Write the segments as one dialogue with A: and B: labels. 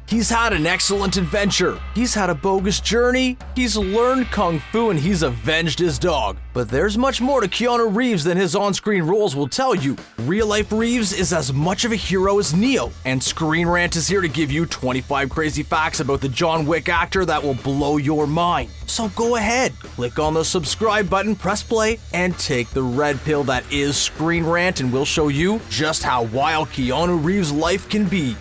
A: He's had an excellent adventure, he's had a bogus journey, he's learned kung fu, and he's avenged his dog. But there's much more to Keanu Reeves than his on-screen roles will tell you. Real-life Reeves is as much of a hero as Neo, and ScreenRant is here to give you 25 crazy facts about the John Wick actor that will blow your mind. So go ahead, click on the subscribe button, press play, and take the red pill that is ScreenRant, and we'll show you just how wild Keanu Reeves' life can be.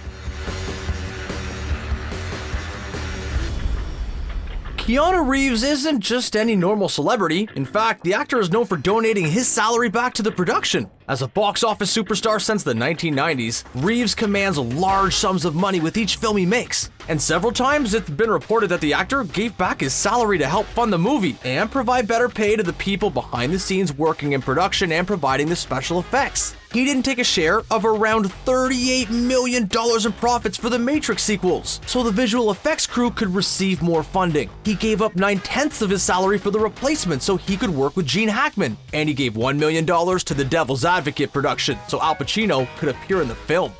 A: Keanu Reeves isn't just any normal celebrity. In fact, the actor is known for donating his salary back to the production. As a box office superstar since the 1990s, Reeves commands large sums of money with each film he makes. And several times it's been reported that the actor gave back his salary to help fund the movie and provide better pay to the people behind the scenes working in production and providing the special effects. He didn't take a share of around $38 million in profits for the Matrix sequels, so the visual effects crew could receive more funding. He gave up 9/10 of his salary for the replacement so he could work with Gene Hackman, and he gave $1 million to the Devil's Advocate production so Al Pacino could appear in the film.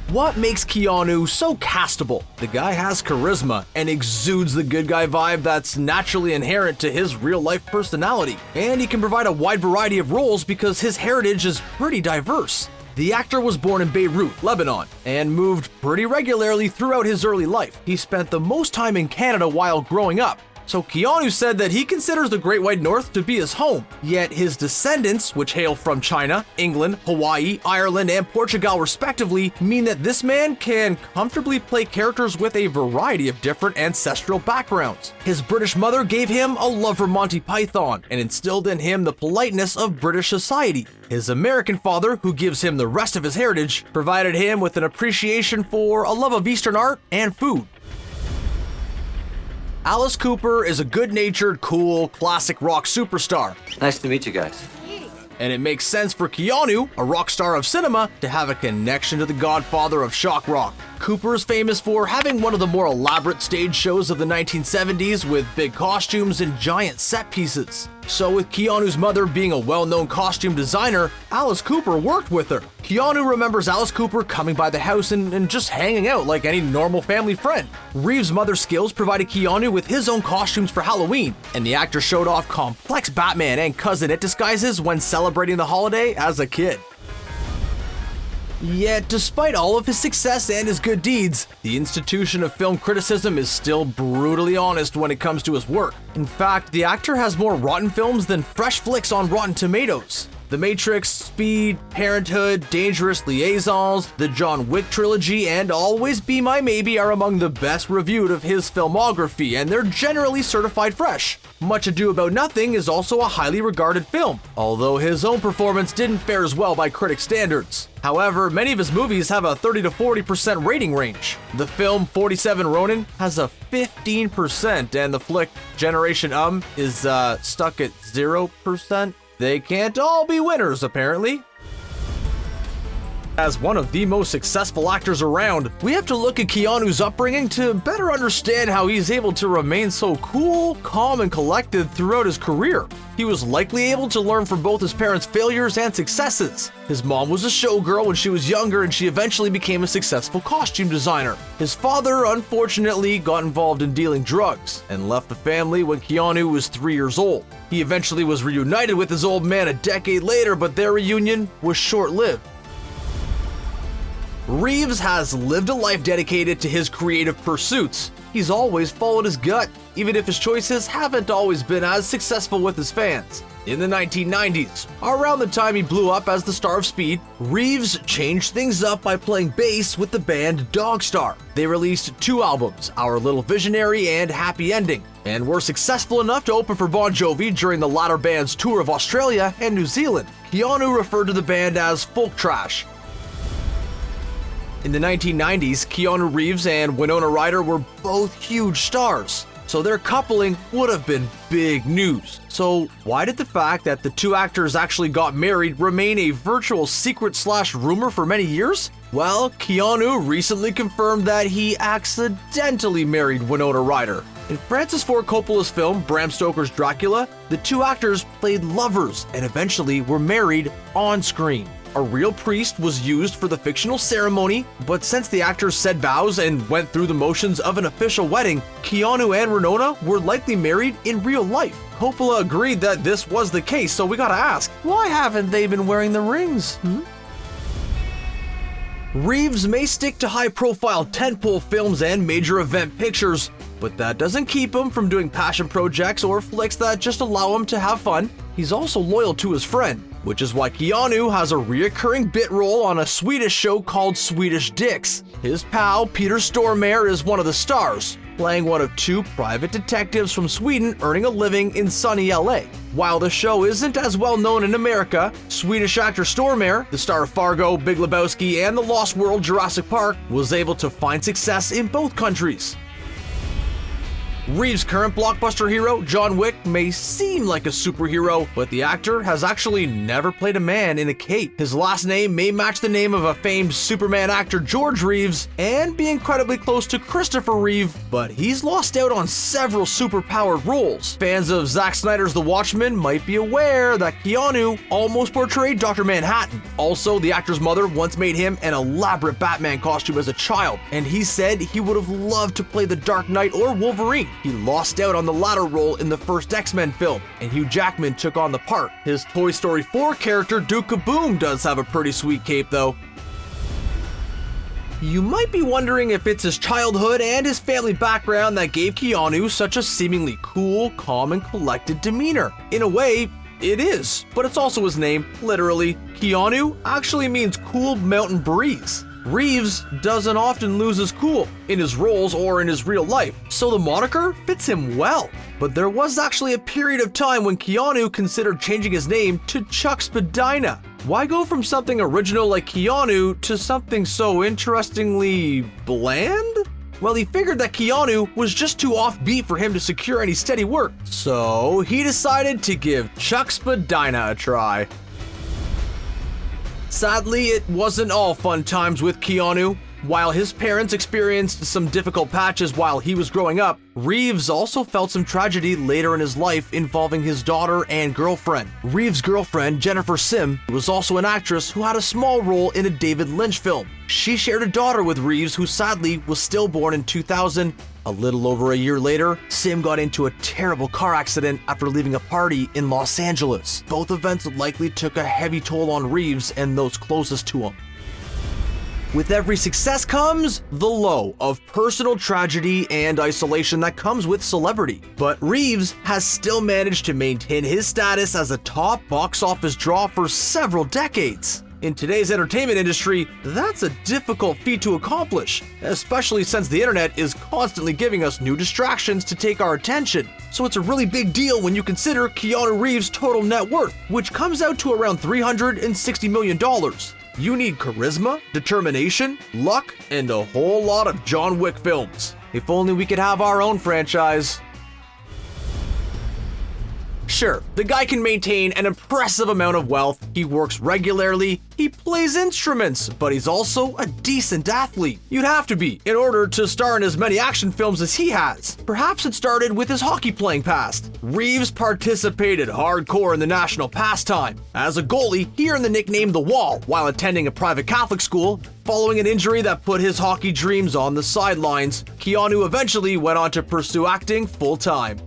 A: What makes Keanu so castable? The guy has charisma and exudes the good guy vibe that's naturally inherent to his real-life personality. And he can provide a wide variety of roles because his heritage is pretty diverse. The actor was born in Beirut, Lebanon, and moved pretty regularly throughout his early life. He spent the most time in Canada while growing up. So Keanu said that he considers the Great White North to be his home, yet his descendants, which hail from China, England, Hawaii, Ireland, and Portugal respectively, mean that this man can comfortably play characters with a variety of different ancestral backgrounds. His British mother gave him a love for Monty Python and instilled in him the politeness of British society. His American father, who gives him the rest of his heritage, provided him with an appreciation for a love of Eastern art and food. Alice Cooper is a good-natured, cool, classic rock superstar.
B: Nice to meet you guys.
A: And it makes sense for Keanu, a rock star of cinema, to have a connection to the godfather of shock rock. Cooper is famous for having one of the more elaborate stage shows of the 1970s with big costumes and giant set pieces. So with Keanu's mother being a well-known costume designer, Alice Cooper worked with her. Keanu remembers Alice Cooper coming by the house and just hanging out like any normal family friend. Reeves' mother's skills provided Keanu with his own costumes for Halloween, and the actor showed off complex Batman and cousin-it disguises when celebrating the holiday as a kid. Yet, despite all of his success and his good deeds, the institution of film criticism is still brutally honest when it comes to his work. In fact, the actor has more rotten films than fresh flicks on Rotten Tomatoes. The Matrix, Speed, Parenthood, Dangerous Liaisons, the John Wick trilogy, and Always Be My Maybe are among the best reviewed of his filmography, and they're generally certified fresh. Much Ado About Nothing is also a highly regarded film, although his own performance didn't fare as well by critic standards. However, many of his movies have a 30 to 40% rating range. The film 47 Ronin has a 15%, and the flick Generation is stuck at 0%. They can't all be winners, apparently. As one of the most successful actors around, we have to look at Keanu's upbringing to better understand how he's able to remain so cool, calm, and collected throughout his career. He was likely able to learn from both his parents' failures and successes. His mom was a showgirl when she was younger, and she eventually became a successful costume designer. His father, unfortunately, got involved in dealing drugs and left the family when Keanu was 3 years old. He eventually was reunited with his old man a decade later, but their reunion was short-lived. Reeves has lived a life dedicated to his creative pursuits. He's always followed his gut, even if his choices haven't always been as successful with his fans. In the 1990s, around the time he blew up as the star of Speed, Reeves changed things up by playing bass with the band Dogstar. They released 2 albums, Our Little Visionary and Happy Ending, and were successful enough to open for Bon Jovi during the latter band's tour of Australia and New Zealand. Keanu referred to the band as folk trash. In the 1990s, Keanu Reeves and Winona Ryder were both huge stars, so their coupling would have been big news. So why did the fact that the two actors actually got married remain a virtual secret/rumor for many years? Well, Keanu recently confirmed that he accidentally married Winona Ryder. In Francis Ford Coppola's film Bram Stoker's Dracula, the two actors played lovers and eventually were married on screen. a real priest was used for the fictional ceremony, but since the actors said vows and went through the motions of an official wedding, Keanu and Winona were likely married in real life. Coppola agreed that this was the case, so we gotta ask, why haven't they been wearing the rings? Reeves may stick to high-profile tentpole films and major event pictures, but that doesn't keep him from doing passion projects or flicks that just allow him to have fun. He's also loyal to his friend, which is why Keanu has a reoccurring bit role on a Swedish show called Swedish Dicks. His pal, Peter Stormare, is one of the stars, playing one of two private detectives from Sweden earning a living in sunny LA. While the show isn't as well known in America, Swedish actor Stormare, the star of Fargo, Big Lebowski, and The Lost World Jurassic Park, was able to find success in both countries. Reeves' current blockbuster hero, John Wick, may seem like a superhero, but the actor has actually never played a man in a cape. His last name may match the name of a famed Superman actor, George Reeves, and be incredibly close to Christopher Reeve, but he's lost out on several superpowered roles. Fans of Zack Snyder's The Watchmen might be aware that Keanu almost portrayed Dr. Manhattan. Also, the actor's mother once made him an elaborate Batman costume as a child, and he said he would have loved to play the Dark Knight or Wolverine. He lost out on the latter role in the first X-Men film, and Hugh Jackman took on the part. His Toy Story 4 character, Duke Kaboom, does have a pretty sweet cape though. You might be wondering if it's his childhood and his family background that gave Keanu such a seemingly cool, calm, and collected demeanor. In a way, it is, but it's also his name, literally. Keanu actually means cool mountain breeze. Reeves doesn't often lose his cool in his roles or in his real life, so the moniker fits him well. But there was actually a period of time when Keanu considered changing his name to Chuck Spadina. Why go from something original like Keanu to something so interestingly bland? Well, he figured that Keanu was just too offbeat for him to secure any steady work, so he decided to give Chuck Spadina a try. Sadly, it wasn't all fun times with Keanu. While his parents experienced some difficult patches while he was growing up, Reeves also felt some tragedy later in his life involving his daughter and girlfriend. Reeves' girlfriend, Jennifer Sim, was also an actress who had a small role in a David Lynch film. She shared a daughter with Reeves who sadly was stillborn in 2000. A little over a year later, Sim got into a terrible car accident after leaving a party in Los Angeles. Both events likely took a heavy toll on Reeves and those closest to him. With every success comes the low of personal tragedy and isolation that comes with celebrity. But Reeves has still managed to maintain his status as a top box office draw for several decades. In today's entertainment industry, that's a difficult feat to accomplish, especially since the internet is constantly giving us new distractions to take our attention. So it's a really big deal when you consider Keanu Reeves' total net worth, which comes out to around $360 million. You need charisma, determination, luck, and a whole lot of John Wick films. If only we could have our own franchise. Sure, the guy can maintain an impressive amount of wealth, he works regularly, he plays instruments, but he's also a decent athlete. You'd have to be in order to star in as many action films as he has. Perhaps it started with his hockey playing past. Reeves participated hardcore in the national pastime. As a goalie, he earned the nickname The Wall while attending a private Catholic school. Following an injury that put his hockey dreams on the sidelines, Keanu eventually went on to pursue acting full-time.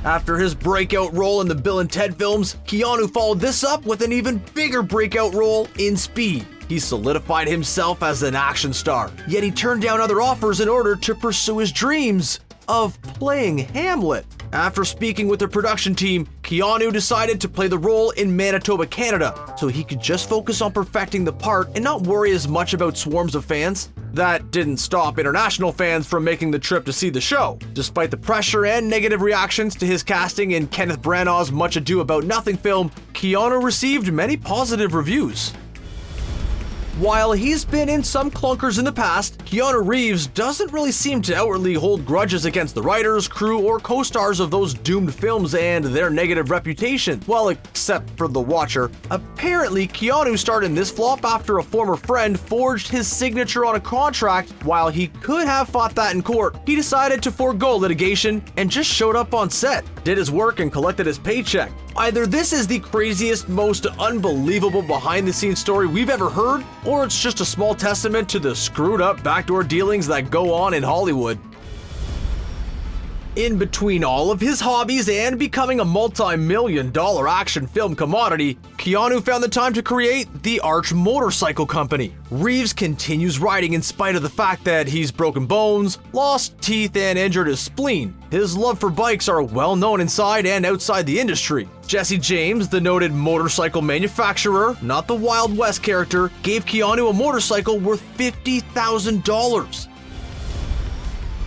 A: After his breakout role in the Bill and Ted films, Keanu followed this up with an even bigger breakout role in Speed. He solidified himself as an action star, yet he turned down other offers in order to pursue his dreams of playing Hamlet. After speaking with the production team, Keanu decided to play the role in Manitoba, Canada, so he could just focus on perfecting the part and not worry as much about swarms of fans. That didn't stop international fans from making the trip to see the show. Despite the pressure and negative reactions to his casting in Kenneth Branagh's Much Ado About Nothing film, Keanu received many positive reviews. While he's been in some clunkers in the past, Keanu Reeves doesn't really seem to outwardly hold grudges against the writers, crew, or co-stars of those doomed films and their negative reputation. Well, except for The Watcher. Apparently, Keanu starred in this flop after a former friend forged his signature on a contract. While he could have fought that in court, he decided to forego litigation and just showed up on set. did his work, and collected his paycheck. Either this is the craziest, most unbelievable behind-the-scenes story we've ever heard, or it's just a small testament to the screwed-up backdoor dealings that go on in Hollywood. In between all of his hobbies and becoming a multi-million-dollar action film commodity, Keanu found the time to create the Arch Motorcycle Company. Reeves continues riding in spite of the fact that he's broken bones, lost teeth, and injured his spleen. His love for bikes are well known inside and outside the industry. Jesse James, the noted motorcycle manufacturer, not the Wild West character, gave Keanu a motorcycle worth $50,000.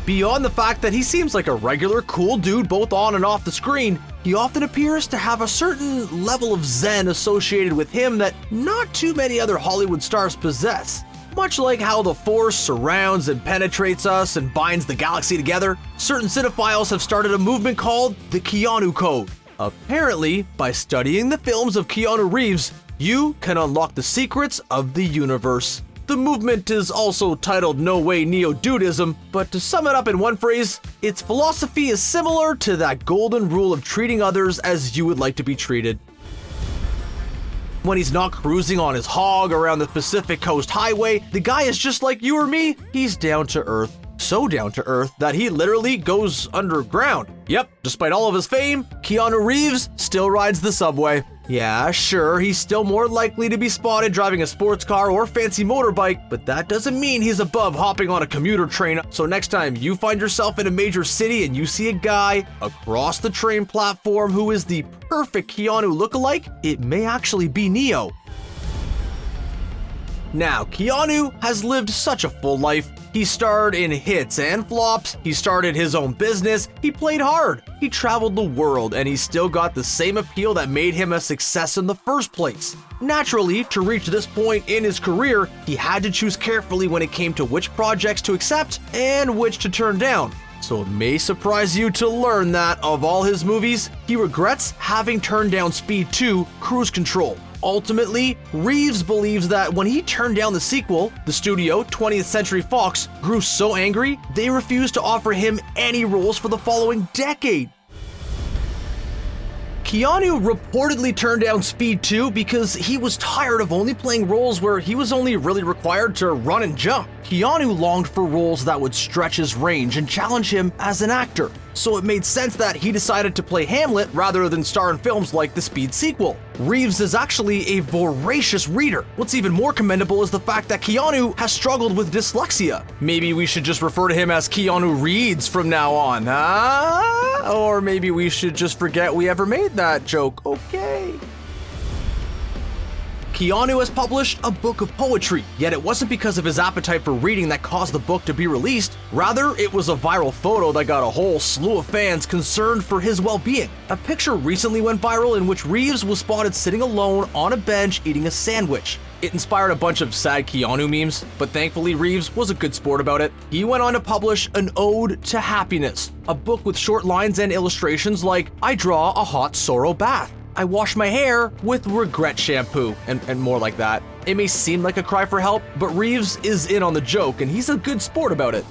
A: Beyond the fact that he seems like a regular, cool dude both on and off the screen, he often appears to have a certain level of zen associated with him that not too many other Hollywood stars possess. Much like how the Force surrounds and penetrates us and binds the galaxy together, certain cinephiles have started a movement called the Keanu Code. Apparently, by studying the films of Keanu Reeves, you can unlock the secrets of the universe. The movement is also titled No Way Neo-Dudism, but to sum it up in one phrase, its philosophy is similar to that golden rule of treating others as you would like to be treated. When he's not cruising on his hog around the Pacific Coast Highway, the guy is just like you or me, he's down to earth. So down to earth that he literally goes underground. Yep, despite all of his fame, Keanu Reeves still rides the subway. Yeah, sure, he's still more likely to be spotted driving a sports car or fancy motorbike, but that doesn't mean he's above hopping on a commuter train. So next time you find yourself in a major city and you see a guy across the train platform who is the perfect Keanu lookalike, it may actually be Neo. Now, Keanu has lived such a full life. He starred in hits and flops, he started his own business, he played hard, he traveled the world, and he still got the same appeal that made him a success in the first place. Naturally, to reach this point in his career, he had to choose carefully when it came to which projects to accept and which to turn down. So it may surprise you to learn that, of all his movies, he regrets having turned down Speed 2: Cruise Control. Ultimately, Reeves believes that when he turned down the sequel, the studio, 20th Century Fox, grew so angry, they refused to offer him any roles for the following decade. Keanu reportedly turned down Speed 2 because he was tired of only playing roles where he was only really required to run and jump. Keanu longed for roles that would stretch his range and challenge him as an actor, so it made sense that he decided to play Hamlet rather than star in films like the Speed sequel. Reeves is actually a voracious reader. What's even more commendable is the fact that Keanu has struggled with dyslexia. Maybe we should just refer to him as Keanu Reeves from now on, huh? Or maybe we should just forget we ever made that joke, okay? Keanu has published a book of poetry, yet it wasn't because of his appetite for reading that caused the book to be released. Rather, it was a viral photo that got a whole slew of fans concerned for his well-being. A picture recently went viral in which Reeves was spotted sitting alone on a bench eating a sandwich. It inspired a bunch of sad Keanu memes, but thankfully Reeves was a good sport about it. He went on to publish An Ode to Happiness, a book with short lines and illustrations like, I draw a hot sorrow bath, I wash my hair with regret shampoo, and more like that. It may seem like a cry for help, but Reeves is in on the joke and he's a good sport about it.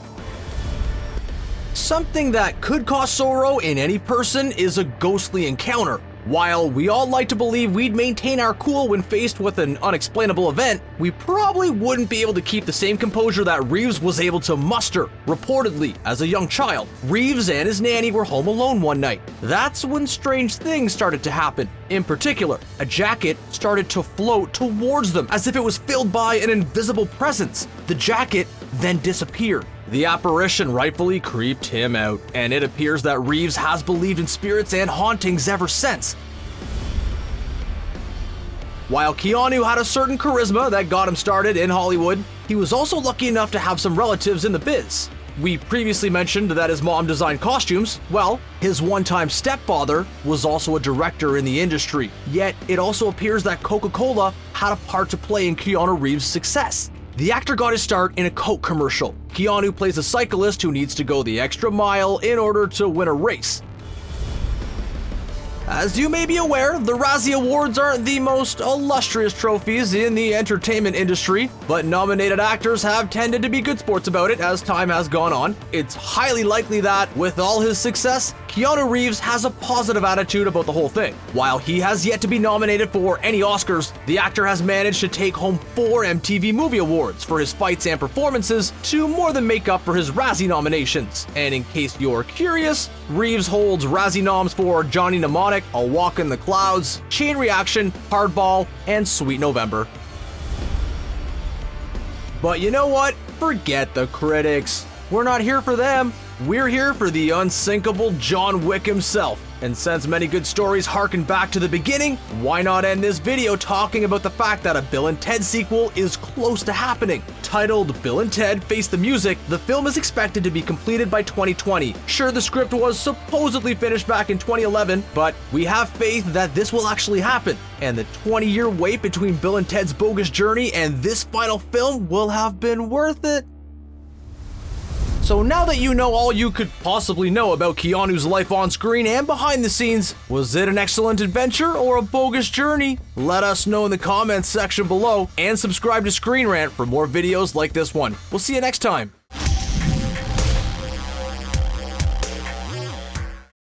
A: Something that could cause sorrow in any person is a ghostly encounter. While we all like to believe we'd maintain our cool when faced with an unexplainable event, we probably wouldn't be able to keep the same composure that Reeves was able to muster, reportedly, as a young child. Reeves and his nanny were home alone one night. That's when strange things started to happen. In particular, a jacket started to float towards them as if it was filled by an invisible presence. The jacket then disappeared. The apparition rightfully creeped him out, and it appears that Reeves has believed in spirits and hauntings ever since. While Keanu had a certain charisma that got him started in Hollywood, he was also lucky enough to have some relatives in the biz. We previously mentioned that his mom designed costumes. Well, his one-time stepfather was also a director in the industry. Yet, it also appears that Coca Cola had a part to play in Keanu Reeves' success. The actor got his start in a Coke commercial. Keanu plays a cyclist who needs to go the extra mile in order to win a race. As you may be aware, the Razzie Awards aren't the most illustrious trophies in the entertainment industry, but nominated actors have tended to be good sports about it as time has gone on. It's highly likely that, with all his success, Keanu Reeves has a positive attitude about the whole thing. While he has yet to be nominated for any Oscars, the actor has managed to take home 4 MTV Movie Awards for his fights and performances to more than make up for his Razzie nominations. And in case you're curious, Reeves holds Razzie noms for Johnny Mnemonic, A Walk in the Clouds, Chain Reaction, Hardball, and Sweet November. But you know what? Forget the critics. We're not here for them. We're here for the unsinkable John Wick himself. And since many good stories harken back to the beginning, why not end this video talking about the fact that a Bill and Ted sequel is close to happening? Titled Bill and Ted Face the Music, the film is expected to be completed by 2020. Sure, the script was supposedly finished back in 2011, but we have faith that this will actually happen. And the 20-year wait between Bill and Ted's bogus journey and this final film will have been worth it. So now that you know all you could possibly know about Keanu's life on screen and behind the scenes, was it an excellent adventure or a bogus journey? Let us know in the comments section below and subscribe to ScreenRant for more videos like this one. We'll see you next time.